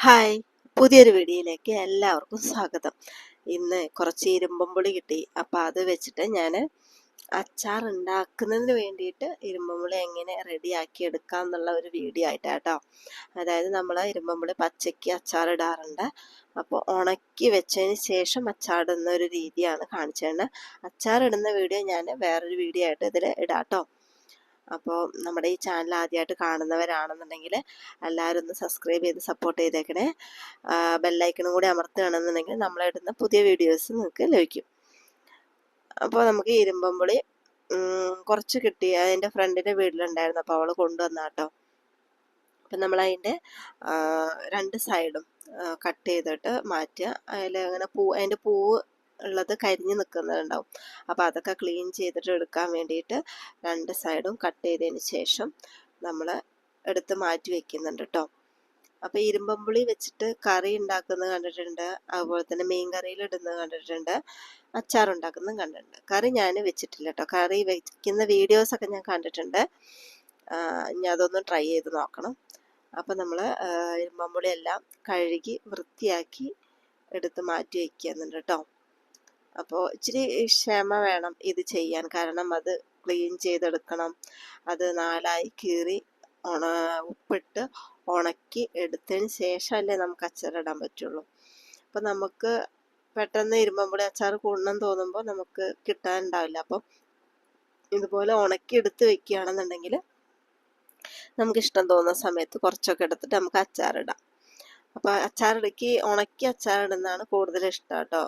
Hi, പുതിയൊരു വീഡിയോയിലേക്ക് എല്ലാവർക്കും സ്വാഗതം. ഇന്ന് കുറച്ച് ഇരുമ്പുളി കിട്ടി. അപ്പോൾ അത് വെച്ചിട്ട് ഞാൻ അച്ചാർ ഉണ്ടാക്കുന്നതിന് വേണ്ടിയിട്ട് ഇരുമ്പുളി എങ്ങനെ റെഡിയാക്കി എടുക്കാം എന്നുള്ള ഒരു വീഡിയോ ആയിട്ടാട്ടോ. അതായത് നമ്മൾ ഇരുമ്പുളി പച്ചയ്ക്ക് അച്ചാർ ഇടാറുണ്ട്. അപ്പോൾ ഉണക്കി വെച്ചതിന് ശേഷം അച്ചാർ ഇടുന്ന ഒരു രീതിയാണ് കാണിച്ചത്. അച്ചാർ ഇടുന്ന വീഡിയോ ഞാൻ വേറൊരു വീഡിയോ ആയിട്ട് ഇതിൽ ഇടാട്ടോ. അപ്പോൾ നമ്മുടെ ഈ ചാനൽ ആദ്യമായിട്ട് കാണുന്നവരാണെന്നുണ്ടെങ്കിൽ എല്ലാവരും ഒന്ന് സബ്സ്ക്രൈബ് ചെയ്ത് സപ്പോർട്ട് ചെയ്തേക്കണേ. ബെല്ലൈക്കണും കൂടി അമർത്തുകയാണെന്നുണ്ടെങ്കിൽ നമ്മളിടുന്ന പുതിയ വീഡിയോസ് നിങ്ങൾക്ക് ലഭിക്കും. അപ്പോൾ നമുക്ക് ഇരുമ്പുളി കുറച്ച് കിട്ടി. അതിൻ്റെ ഫ്രണ്ടിൻ്റെ വീട്ടിലുണ്ടായിരുന്നു, അപ്പോൾ അവൾ കൊണ്ടുവന്നാട്ടോ. അപ്പം നമ്മളതിൻ്റെ രണ്ട് സൈഡും കട്ട് ചെയ്തിട്ട് മാറ്റുക. അതിൽ അങ്ങനെ അതിൻ്റെ പൂവ് ഉള്ളത് കരിഞ്ഞ് നിൽക്കുന്നുണ്ടാവും. അപ്പോൾ അതൊക്കെ ക്ലീൻ ചെയ്തിട്ട് എടുക്കാൻ വേണ്ടിയിട്ട് രണ്ട് സൈഡും കട്ട് ചെയ്തതിന് ശേഷം നമ്മൾ എടുത്ത് മാറ്റി വെക്കുന്നുണ്ട് കേട്ടോ. അപ്പോൾ ഇരുമ്പുളി വെച്ചിട്ട് കറി ഉണ്ടാക്കുന്നത് കണ്ടിട്ടുണ്ട്, അതുപോലെ തന്നെ മീൻ കറിയിൽ ഇടുന്നത് കണ്ടിട്ടുണ്ട്, അച്ചാർ ഉണ്ടാക്കുന്നതും കണ്ടിട്ടുണ്ട്. കറി ഞാൻ വെച്ചിട്ടില്ല കേട്ടോ. കറി വയ്ക്കുന്ന വീഡിയോസൊക്കെ ഞാൻ കണ്ടിട്ടുണ്ട്. ഇനി അതൊന്ന് ട്രൈ ചെയ്ത് നോക്കണം. അപ്പോൾ നമ്മൾ ഇരുമ്പുളി എല്ലാം കഴുകി വൃത്തിയാക്കി എടുത്ത് മാറ്റി വയ്ക്കുന്നുണ്ട് കേട്ടോ. അപ്പോൾ ഇച്ചിരി ക്ഷമ വേണം ഇത് ചെയ്യാൻ, കാരണം അത് ക്ലീൻ ചെയ്തെടുക്കണം. അത് നാലായി കീറി ഉപ്പിട്ട് ഉണക്കി എടുത്തതിന് ശേഷമല്ലേ നമുക്ക് അച്ചാറിടാൻ പറ്റുള്ളൂ. അപ്പം നമുക്ക് പെട്ടെന്ന് ഇരുമ്പുളി അച്ചാർ കൂടണം തോന്നുമ്പോൾ നമുക്ക് കിട്ടാനുണ്ടാവില്ല. അപ്പം ഇതുപോലെ ഉണക്കി എടുത്ത് വെക്കുകയാണെന്നുണ്ടെങ്കിൽ നമുക്ക് ഇഷ്ടം തോന്നുന്ന സമയത്ത് കുറച്ചൊക്കെ എടുത്തിട്ട് നമുക്ക് അച്ചാറിടാം. അപ്പോൾ അച്ചാറിടയ്ക്ക് ഉണക്കി അച്ചാറിടുന്നതാണ് കൂടുതൽ ഇഷ്ടം കേട്ടോ.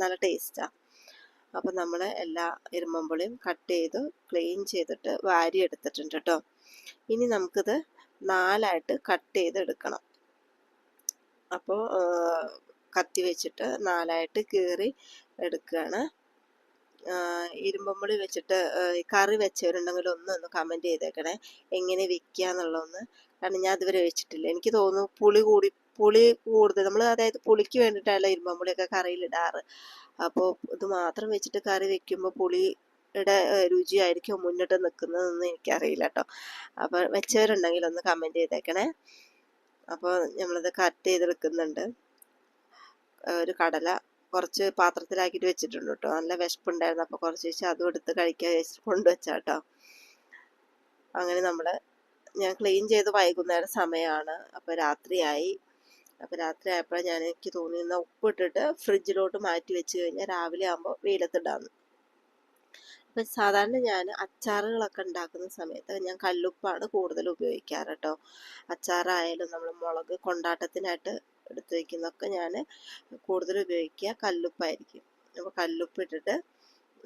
നല്ല ടേസ്റ്റാണ്. അപ്പോൾ നമ്മൾ എല്ലാ ഇരുമ്പുളിയും കട്ട് ചെയ്ത് ക്ലീൻ ചെയ്തിട്ട് വാരി എടുത്തിട്ടുണ്ട് കേട്ടോ. ഇനി നമുക്കിത് നാലായിട്ട് കട്ട് ചെയ്തെടുക്കണം. അപ്പോൾ കത്തി വെച്ചിട്ട് നാലായിട്ട് കീറി എടുക്കുകയാണ്. ഇരുമ്പുളി വെച്ചിട്ട് കറി വെച്ചവരുണ്ടെങ്കിൽ ഒന്ന് കമൻറ്റ് ചെയ്തേക്കണേ, എങ്ങനെ വെക്കുക എന്നുള്ളതൊന്ന്. കാരണം ഞാൻ അതുവരെ വെച്ചിട്ടില്ല. എനിക്ക് തോന്നുന്നു പുളി കൂടുതൽ നമ്മൾ, അതായത് പുളിക്ക് വേണ്ടിയിട്ടല്ല ഇരുമ്പുളിയൊക്കെ കറിയിലിടാറ്. അപ്പോൾ ഇത് മാത്രം വെച്ചിട്ട് കറി വെക്കുമ്പോൾ പുളിയുടെ രുചിയായിരിക്കും മുന്നിട്ട് നിൽക്കുന്നതെന്ന് എനിക്കറിയില്ല കേട്ടോ. അപ്പോൾ വെച്ചവരുണ്ടെങ്കിൽ ഒന്ന് കമൻറ്റ് ചെയ്തേക്കണേ. അപ്പോൾ നമ്മളിത് കട്ട് ചെയ്തെടുക്കുന്നുണ്ട്. ഒരു കടല കുറച്ച് പാത്രത്തിലാക്കിയിട്ട് വെച്ചിട്ടുണ്ട് കേട്ടോ. നല്ല വിശപ്പുണ്ടായിരുന്നു, അപ്പോൾ കുറച്ച് വെച്ച് അതും എടുത്ത് കഴിക്കാൻ വെച്ചിട്ട് കൊണ്ടുവച്ചാ കേട്ടോ. അങ്ങനെ ഞാൻ ക്ലീൻ ചെയ്ത് വൈകുന്നേരം സമയമാണ്. അപ്പോൾ രാത്രിയായി. അപ്പോൾ രാത്രി ആയപ്പോൾ എനിക്ക് തോന്നിയിരുന്ന ഉപ്പിട്ടിട്ട് ഫ്രിഡ്ജിലോട്ട് മാറ്റി വെച്ച് കഴിഞ്ഞാൽ രാവിലെ ആകുമ്പോൾ വെയിലത്തിടാമെന്ന്. അപ്പം സാധാരണ ഞാൻ അച്ചാറുകളൊക്കെ ഉണ്ടാക്കുന്ന സമയത്ത് ഞാൻ കല്ലുപ്പാണ് കൂടുതൽ ഉപയോഗിക്കാറ് കേട്ടോ. അച്ചാറായാലും നമ്മൾ മുളക് കൊണ്ടാട്ടത്തിനായിട്ട് എടുത്ത് വയ്ക്കുന്നതൊക്കെ ഞാൻ കൂടുതൽ ഉപയോഗിക്കുക കല്ലുപ്പായിരിക്കും. അപ്പോൾ കല്ലുപ്പിട്ടിട്ട്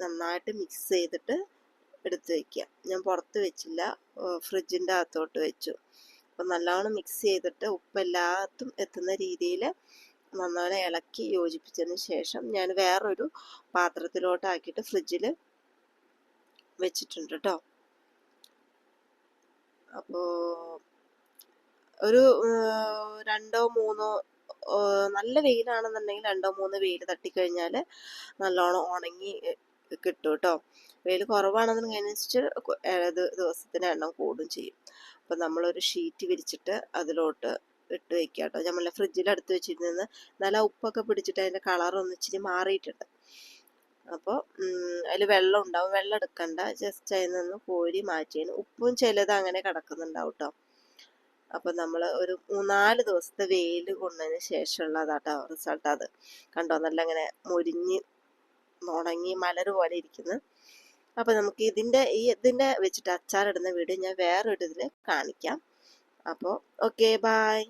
നന്നായിട്ട് മിക്സ് ചെയ്തിട്ട് എടുത്ത് വയ്ക്കുക. ഞാൻ പുറത്ത് വെച്ചില്ല, ഫ്രിഡ്ജിൻ്റെ അകത്തോട്ട് വെച്ചു. അപ്പം നല്ലോണം മിക്സ് ചെയ്തിട്ട് ഉപ്പെല്ലാത്തും എത്തുന്ന രീതിയിൽ നന്നായി ഇളക്കി യോജിപ്പിച്ചതിന് ശേഷം ഞാൻ വേറൊരു പാത്രത്തിലോട്ടാക്കിയിട്ട് ഫ്രിഡ്ജിൽ വെച്ചിട്ടുണ്ട് കേട്ടോ. അപ്പോൾ ഒരു 2-3 നല്ല വെയിലാണെന്നുണ്ടെങ്കിൽ 2-3 വെയിൽ തട്ടിക്കഴിഞ്ഞാൽ നല്ലോണം ഉണങ്ങി കിട്ടും കേട്ടോ. വെയിൽ കുറവാണെന്നുണ്ടെങ്കിൽ ദിവസത്തിന് എണ്ണം കൂടും ചെയ്യും. അപ്പം നമ്മളൊരു ഷീറ്റ് വിരിച്ചിട്ട് അതിലോട്ട് ഇട്ട് വെക്കുക കേട്ടോ. നമ്മൾ ഫ്രിഡ്ജിലെടുത്ത് വെച്ചിരുന്ന് നല്ല ഉപ്പൊക്കെ പിടിച്ചിട്ട് അതിൻ്റെ കളറൊന്ന് ഇച്ചിരി മാറിയിട്ടുണ്ട്. അപ്പോൾ അതിൽ വെള്ളം ഉണ്ടാവും. വെള്ളം എടുക്കണ്ട, ജസ്റ്റ് അതിൽ നിന്ന് കോരി മാറ്റിയതിന് ഉപ്പും ചിലത് അങ്ങനെ കിടക്കുന്നുണ്ടാവും കേട്ടോ. അപ്പം നമ്മൾ ഒരു 3-4 ദിവസത്തെ വെയിൽ കൊണ്ടതിന് ശേഷമുള്ളതാട്ടോ റിസൾട്ട്. അത് കണ്ടോ, നല്ല ഇങ്ങനെ മുരിഞ്ഞ് ഉണങ്ങി മലര് പോലെ ഇരിക്കുന്നു. അപ്പോൾ നമുക്ക് ഇതിൻ്റെ വെച്ചിട്ട് അച്ചാറിടുന്ന വീഡിയോ ഞാൻ വേറൊരു ഇതിൽ കാണിക്കാം. അപ്പോൾ ഓക്കെ, ബായ്.